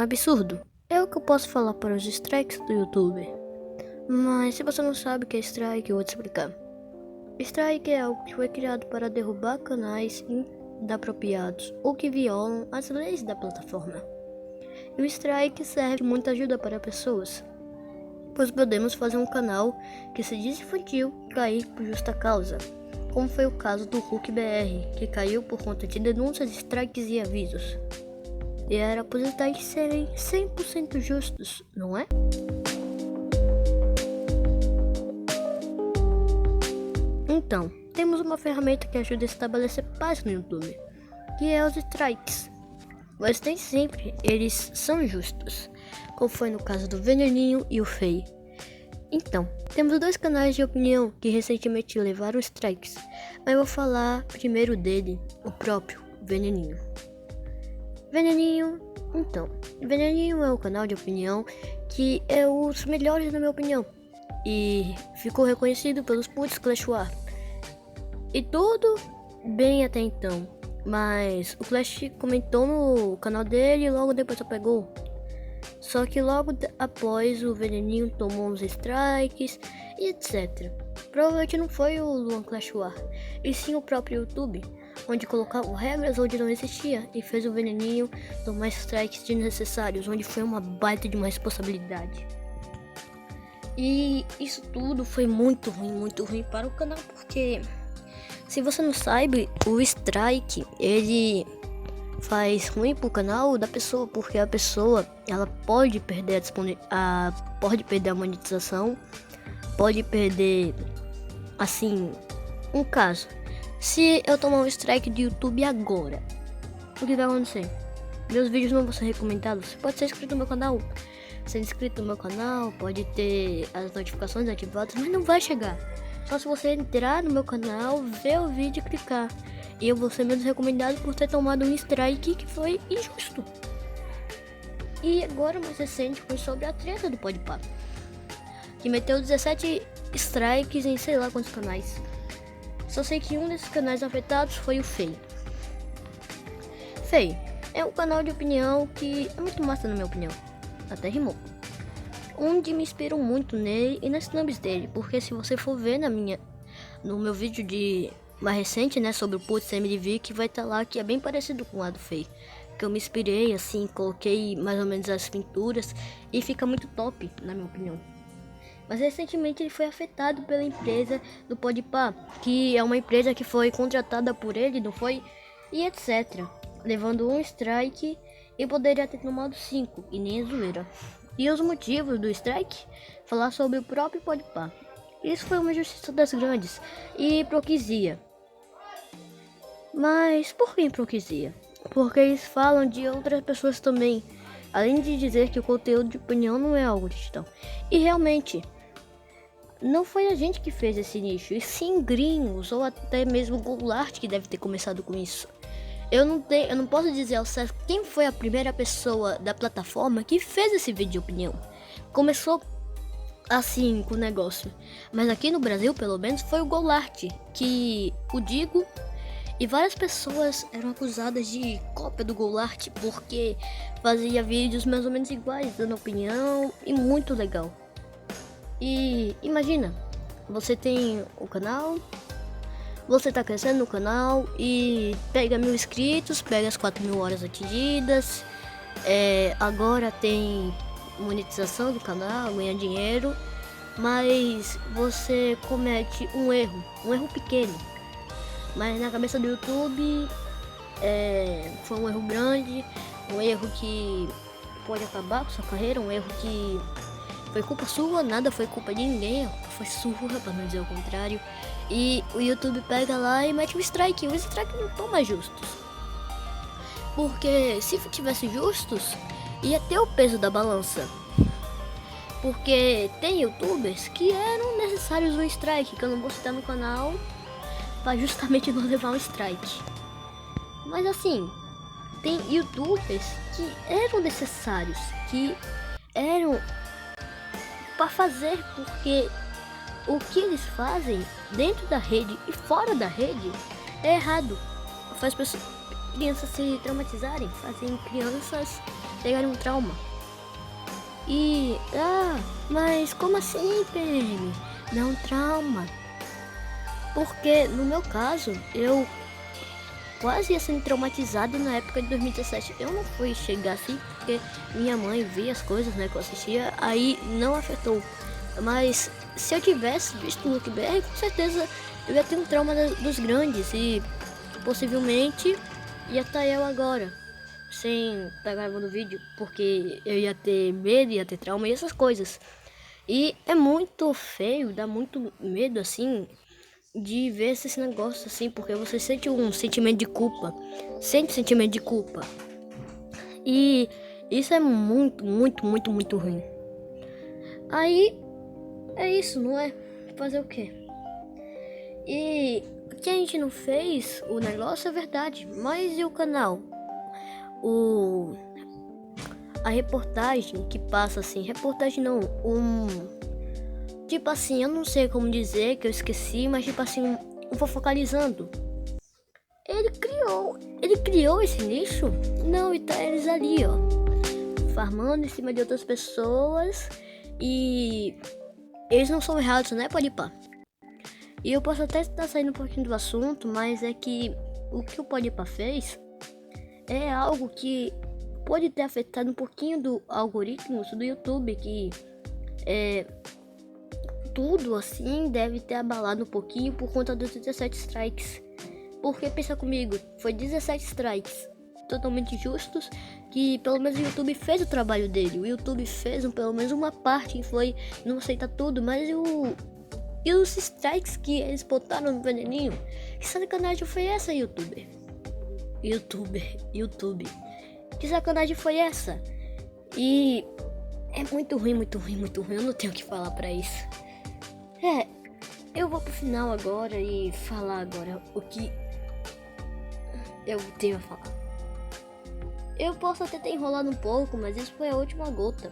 Absurdo. É o que eu posso falar para os strikes do YouTube. Mas se você não sabe o que é strike, eu vou te explicar. Strike é algo que foi criado para derrubar canais inapropriados ou que violam as leis da plataforma. E o strike serve de muita ajuda para pessoas, pois podemos fazer um canal que se diz infantil cair por justa causa, como foi o caso do Hulk BR, que caiu por conta de denúncias, strikes e avisos. E era por os strikes serem 100% justos, não é? Então, temos uma ferramenta que ajuda a estabelecer paz no YouTube, que é os strikes. Mas nem sempre eles são justos, como foi no caso do Veneninho e o Fei. Então, temos dois canais de opinião que recentemente levaram strikes, mas eu vou falar primeiro dele, o próprio Veneninho. Veneninho é um canal de opinião que é os melhores na minha opinião, e ficou reconhecido pelos putos Clash War. E tudo bem até então, mas o Clash comentou no canal dele e logo depois apagou. Só que logo após o Veneninho tomou uns strikes e etc. Provavelmente não foi o Luan Clash War, e sim o próprio YouTube, onde colocava regras onde não existia e fez o Veneninho tomar strikes desnecessários, onde foi uma baita de uma responsabilidade. E isso tudo foi muito ruim para o canal, porque se você não sabe, o strike ele faz ruim pro canal da pessoa, porque a pessoa ela pode perder pode perder a monetização, pode perder, assim, um caso. Se eu tomar um strike do YouTube agora, o que vai acontecer? Meus vídeos não vão ser recomendados. Você pode ser inscrito no meu canal, ser inscrito no meu canal, pode ter as notificações ativadas, mas não vai chegar. Só se você entrar no meu canal, ver o vídeo e clicar. E eu vou ser menos recomendado por ter tomado um strike que foi injusto. E agora, mais recente, foi sobre a treta do Podpah, que meteu 17 strikes em sei lá quantos canais. Só sei que um desses canais afetados foi o Fei. Fei é um canal de opinião que é muito massa na minha opinião. Até rimou. Onde me inspiram muito nele e nas thumbs dele, porque se você for ver no meu vídeo de mais recente, né, sobre o Putz MDV, que vai estar lá, que é bem parecido com o do Fei, que eu me inspirei assim, coloquei mais ou menos as pinturas e fica muito top, na minha opinião. Mas recentemente ele foi afetado pela empresa do Podpah, que é uma empresa que foi contratada por ele, não foi? E etc, levando um strike e poderia ter tomado 5, e nem a zoeira. E os motivos do strike? Falar sobre o próprio Podpah. Isso foi uma injustiça das grandes e hipocrisia. Mas por que hipocrisia? Porque eles falam de outras pessoas também, além de dizer que o conteúdo de opinião não é algo digital. E realmente, não foi a gente que fez esse nicho, e sim gringos, ou até mesmo o Goulart que deve ter começado com isso. Eu não posso dizer ao certo quem foi a primeira pessoa da plataforma que fez esse vídeo de opinião. Começou assim com o negócio. Mas aqui no Brasil, pelo menos, foi o Goulart, que o Digo e várias pessoas eram acusadas de cópia do Goulart, porque fazia vídeos mais ou menos iguais, dando opinião, e muito legal. E imagina, você tem o canal, você tá crescendo no canal e pega 1000 inscritos, pega as 4000 horas atingidas, agora tem monetização do canal, ganha dinheiro, mas você comete um erro pequeno, mas na cabeça do YouTube foi um erro grande, um erro que pode acabar com sua carreira, um erro que foi culpa sua, nada foi culpa de ninguém, foi sua, pra não dizer o contrário. E o YouTube pega lá e mete um strike. Os strikes não estão mais justos, porque se tivesse justos, ia ter o peso da balança. Porque tem youtubers que eram necessários um strike, que eu não vou citar no canal, pra justamente não levar um strike. Mas assim, tem youtubers que eram necessários, que eram para fazer, porque o que eles fazem dentro da rede e fora da rede é errado. Faz crianças se traumatizarem, fazem crianças pegarem um trauma. E, mas como assim, PM? Não é um trauma. Porque no meu caso, eu quase ia sendo traumatizado na época de 2017. Eu não fui chegar assim porque minha mãe via as coisas, né, que eu assistia, aí não afetou. Mas se eu tivesse visto o Luke BR, com certeza eu ia ter um trauma dos grandes e possivelmente ia estar eu agora, sem estar gravando vídeo, porque eu ia ter medo, ia ter trauma e essas coisas. E é muito feio, dá muito medo assim de ver esses negócios assim, porque você sente um sentimento de culpa, sente sentimento de culpa. E isso é muito, muito, muito, muito ruim. Aí é isso, não é? Fazer o quê? E o que a gente não fez, o negócio é verdade, mas e o canal? A reportagem que passa assim, reportagem não, tipo assim, eu não sei como dizer, que eu esqueci, mas tipo assim, um fofocalizando. Ele criou esse nicho? Não, e tá eles ali, ó, farmando em cima de outras pessoas e eles não são errados, né, Podpah? E eu posso até estar saindo um pouquinho do assunto, mas é que o que o Podpah fez é algo que pode ter afetado um pouquinho do algoritmo do YouTube, que tudo assim deve ter abalado um pouquinho por conta dos 17 strikes. Porque pensa comigo, foi 17 strikes totalmente justos, que pelo menos o YouTube fez o trabalho dele. O YouTube fez pelo menos uma parte, que foi não aceitar tudo, mas e os strikes que eles botaram no veneninho? Que sacanagem foi essa, YouTube? Que sacanagem foi essa? E é muito ruim, muito ruim, muito ruim. Eu não tenho o que falar pra isso. Eu vou pro final agora e falar agora o que eu tenho a falar. Eu posso até ter enrolado um pouco, mas isso foi a última gota.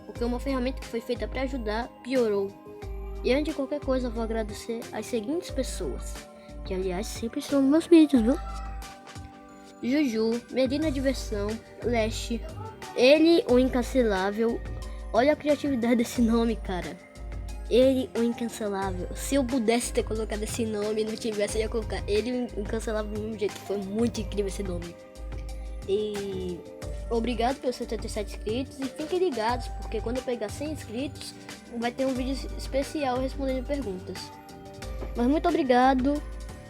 Porque uma ferramenta que foi feita pra ajudar piorou. E antes de qualquer coisa, eu vou agradecer as seguintes pessoas, que aliás sempre estão nos meus vídeos, viu? Juju, Medina Diversão, Leste, Ele, o Incancelável. Olha a criatividade desse nome, cara. Ele, o Incancelável. Se eu pudesse ter colocado esse nome e não tivesse, eu ia colocar Ele, o Incancelável do mesmo jeito. Foi muito incrível esse nome. E obrigado pelos 77 inscritos. E fiquem ligados, porque quando eu pegar 100 inscritos, vai ter um vídeo especial respondendo perguntas. Mas muito obrigado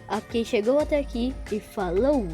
a quem chegou até aqui e falou!